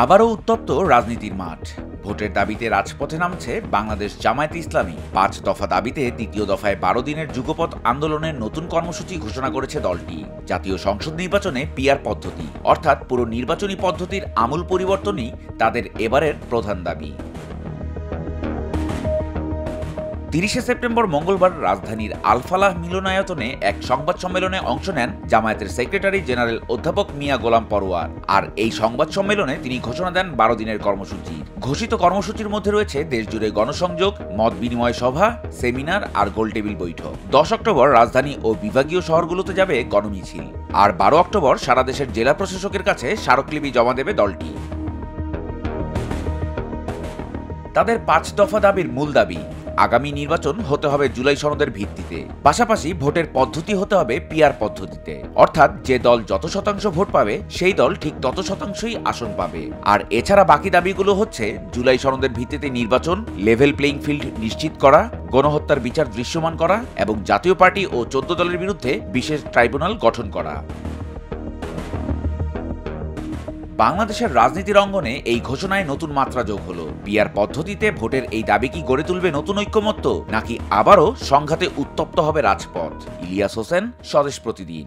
আবারও উত্তপ্ত রাজনীতির মাঠ। ভোটের দাবিতে রাজপথে নামছে বাংলাদেশ জামায়াতে ইসলামী। ৫ দফা দাবিতে দ্বিতীয় দফায় ১২ দিনের যুগপৎ আন্দোলনের নতুন কর্মসূচি ঘোষণা করেছে দলটি। জাতীয় সংসদ নির্বাচনে পিআর পদ্ধতি অর্থাৎ পুরো নির্বাচনী পদ্ধতির আমূল পরিবর্তনই তাদের এবারের প্রধান দাবি। ৩০শে সেপ্টেম্বর মঙ্গলবার রাজধানীর আল-ফালাহ মিলনায়তনে এক সংবাদ সম্মেলনে অংশ নেন জামায়াতের সেক্রেটারি জেনারেল অধ্যাপক মিয়া গোলাম পরোয়ার। আর এই সংবাদ সম্মেলনে তিনি ঘোষণা দেন ১২ দিনের কর্মসূচি। ঘোষিত কর্মসূচির মধ্যে রয়েছে দেশজুড়ে গণসংযোগ, মত বিনিময় সভা, সেমিনার আর গোলটেবিল বৈঠক। ১০ অক্টোবর রাজধানী ও বিভাগীয় শহরগুলোতে যাবে গণমিছিল। আর ১২ অক্টোবর সারা দেশের জেলা প্রশাসকের কাছে স্মারকলিপি জমা দেবে দলটি। তাদের ৫ দফা দাবির মূল দাবি, আগামী নির্বাচন হতে হবে জুলাই সনদের ভিত্তিতে, পাশাপাশি ভোটের পদ্ধতি হতে হবে পিআর পদ্ধতিতে, অর্থাৎ যে দল যত শতাংশ ভোট পাবে সেই দল ঠিক তত শতাংশই আসন পাবে। আর এছাড়া বাকি দাবিগুলো হচ্ছে জুলাই সনদের ভিত্তিতে নির্বাচন, লেভেল প্লেইং ফিল্ড নিশ্চিত করা, গণহত্যার বিচার দৃশ্যমান করা এবং জাতীয় পার্টি ও ১৪ দলের বিরুদ্ধে বিশেষ ট্রাইব্যুনাল গঠন করা। বাংলাদেশের রাজনীতির অঙ্গনে এই ঘোষণায় নতুন মাত্রা যোগ হলো। পিআর পদ্ধতিতে ভোটের এই দাবি কি গড়ে তুলবে নতুন ঐক্যমত্য, নাকি আবারও সংঘাতে উত্তপ্ত হবে রাজপথ? ইলিয়াস হোসেন, স্বদেশ প্রতিদিন।